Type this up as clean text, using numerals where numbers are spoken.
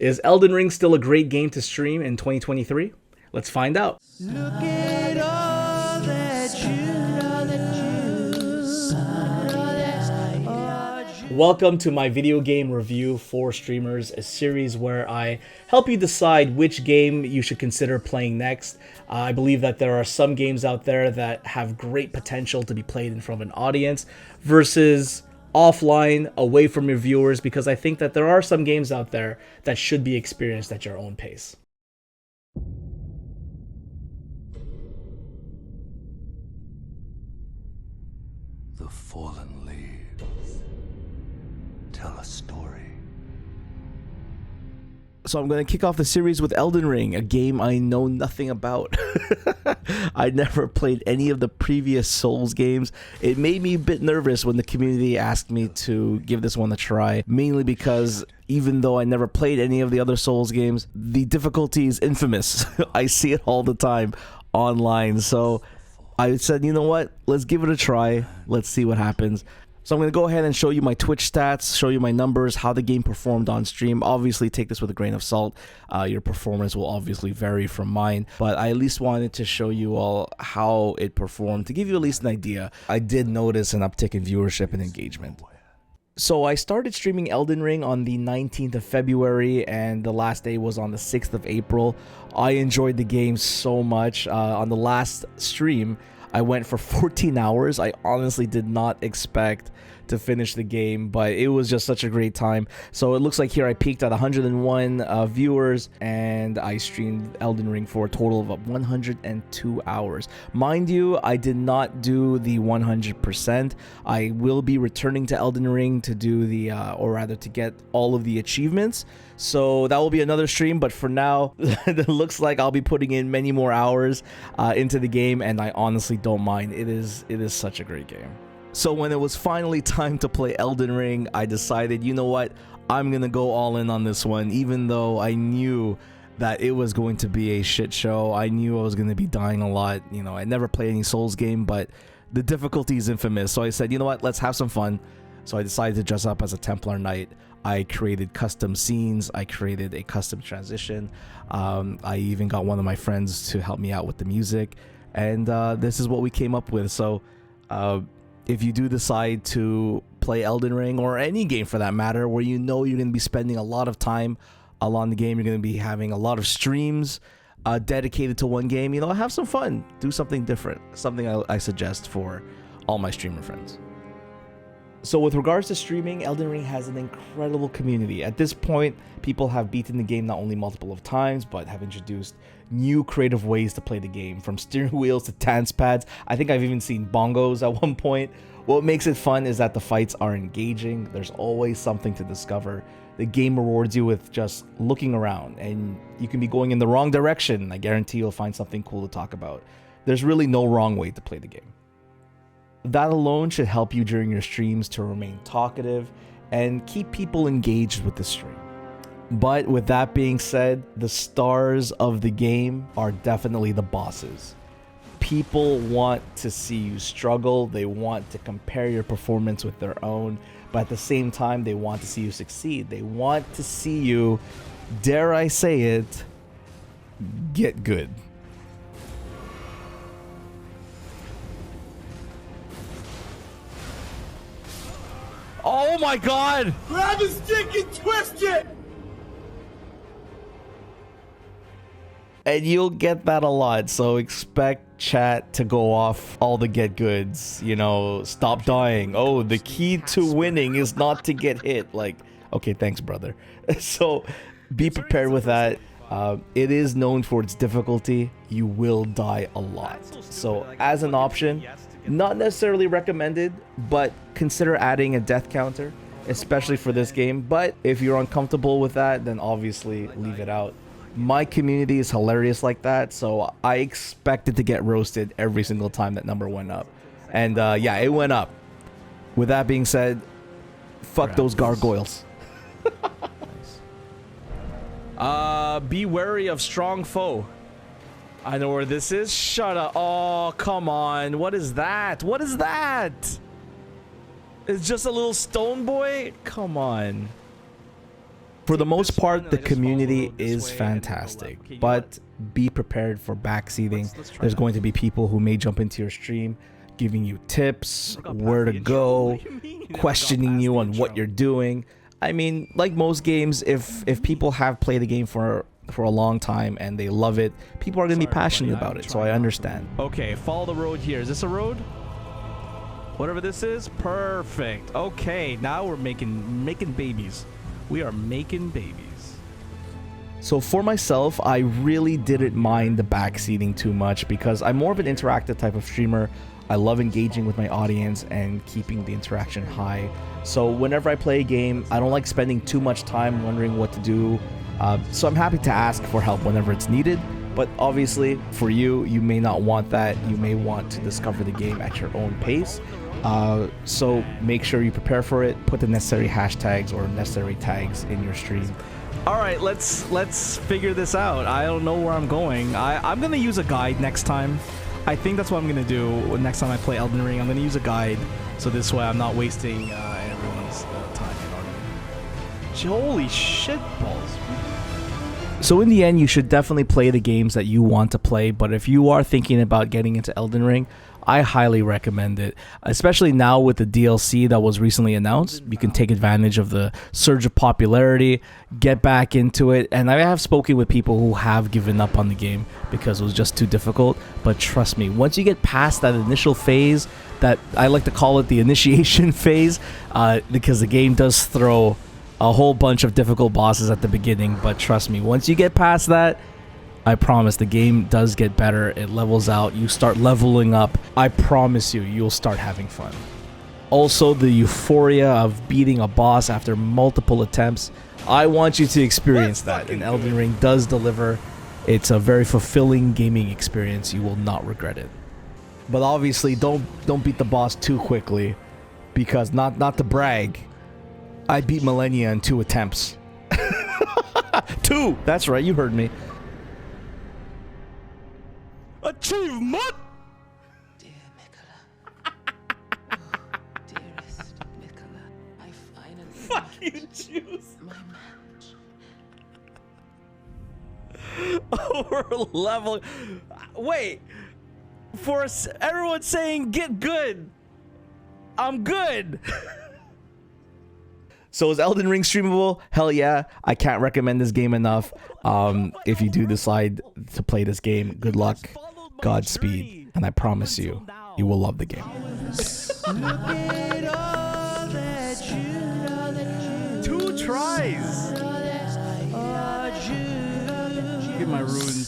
Is Elden Ring still a great game to stream in 2023? Let's find out. Look at all that you. Welcome to my video game review for streamers, a series where I help you decide which game you should consider playing next. I believe that there are some games out there that have great potential to be played in front of an audience versus offline, away from your viewers, because I think that there are some games out there that should be experienced at your own pace. The fallen leaves tell a story. So I'm going to kick off the series with Elden Ring, a game I know nothing about. I never played any of the previous Souls games. It made me a bit nervous when the community asked me to give this one a try, mainly because even though I never played any of the other Souls games, the difficulty is infamous. I see it all the time online, so I said, you know what, let's give it a try. Let's see what happens. So I'm going to go ahead and show you my Twitch stats, show you my numbers, how the game performed on stream. Obviously, take this with a grain of salt. Your performance will obviously vary from mine, but I at least wanted to show you all how it performed to give you at least an idea. I did notice an uptick in viewership and engagement. So I started streaming Elden Ring on the 19th of February, and the last day was on the 6th of April. I enjoyed the game so much. On the last stream, I went for 14 hours. I honestly did not expect to finish the game, but it was just such a great time. So it looks like here I peaked at 101 viewers, and I streamed Elden Ring for a total of 102 hours. Mind you, I did not do the 100%. I will be returning to Elden Ring to do the, or rather to get all of the achievements. So that will be another stream, but for now, it looks like I'll be putting in many more hours into the game, and I honestly don't mind. It is such a great game. So when it was finally time to play Elden Ring, I decided, you know what, I'm gonna go all in on this one, even though I knew that it was going to be a shit show. I knew I was gonna be dying a lot. You know, I never played any Souls game, but the difficulty is infamous. So I said, you know what, let's have some fun. So I decided to dress up as a Templar Knight. I created custom scenes. I created a custom transition. I even got one of my friends to help me out with the music. And this is what we came up with. So if you do decide to play Elden Ring, or any game for that matter, where you know you're going to be spending a lot of time along the game, you're going to be having a lot of streams dedicated to one game, you know, have some fun. Do something different. Something I suggest for all my streamer friends. So with regards to streaming, Elden Ring has an incredible community. At this point, people have beaten the game not only multiple of times, but have introduced new creative ways to play the game, from steering wheels to dance pads. I think I've even seen bongos at one point. What makes it fun is that the fights are engaging. There's always something to discover. The game rewards you with just looking around, and you can be going in the wrong direction. I guarantee you'll find something cool to talk about. There's really no wrong way to play the game. That alone should help you during your streams to remain talkative and keep people engaged with the stream. But with that being said, the stars of the game are definitely the bosses. People want to see you struggle. They want to compare your performance with their own, but at the same time, they want to see you succeed. They want to see you, dare I say it, get good. Oh my god! Grab a stick and twist it! And you'll get that a lot, so expect chat to go off all the get goods. You know, stop dying. Oh, the key to winning is not to get hit. Like, okay, thanks, brother. So be prepared with that. It is known for its difficulty. You will die a lot. So as an option, not necessarily recommended, but consider adding a death counter, especially for this game. But if you're uncomfortable with that, then obviously leave it out. My community is hilarious like that, so I expected to get roasted every single time that number went up. And yeah, it went up. With that being said, fuck those gargoyles. Be wary of strong foe. I know where this is. Shut up. Oh, come on. What is that? What is that? It's just a little stone boy? Come on. For the most part, the community is fantastic, but be prepared for backseating. There's going to be people who may jump into your stream, giving you tips, where to go, questioning you on what you're doing. I mean, like most games, if people have played the game for a long time and they love it, people are going to be passionate about it, so I understand. Okay, follow the road here. Is this a road? Whatever this is, perfect. Okay, now we're making babies. We are making babies. So for myself, I really didn't mind the backseating too much because I'm more of an interactive type of streamer. I love engaging with my audience and keeping the interaction high. So whenever I play a game, I don't like spending too much time wondering what to do. So I'm happy to ask for help whenever it's needed. But obviously, for you, you may not want that. You may want to discover the game at your own pace. So make sure you prepare for it. Put the necessary hashtags or necessary tags in your stream. All right, let's figure this out. I don't know where I'm going. I'm gonna use a guide next time. I think that's what I'm gonna do next time I play Elden Ring. I'm gonna use a guide, so this way I'm not wasting everyone's time. Holy shit balls. So in the end, you should definitely play the games that you want to play, but if you are thinking about getting into Elden Ring, I highly recommend it, especially now with the DLC that was recently announced. You can take advantage of the surge of popularity, get back into it, and I have spoken with people who have given up on the game because it was just too difficult, but trust me, once you get past that initial phase, that I like to call it the initiation phase, because the game does throw a whole bunch of difficult bosses at the beginning, but trust me, once you get past that, I promise the game does get better. It levels out. You start leveling up. I promise you, you'll start having fun. Also, the euphoria of beating a boss after multiple attempts. I want you to experience that, and Elden Ring does deliver. It's a very fulfilling gaming experience. You will not regret it. But obviously, don't beat the boss too quickly, because not to brag, I beat Millennia in 2 attempts. 2! That's right, you heard me. Achievement! Dear Mikola. Oh, dearest Mikola, I finally Fuck you, met Juice. my match. Over level. Wait. For everyone saying get good. I'm good. So is Elden Ring streamable? Hell yeah. I can't recommend this game enough. If you do decide to play this game, good luck, Godspeed, and I promise you, you will love the game. 2 tries. Get my runes.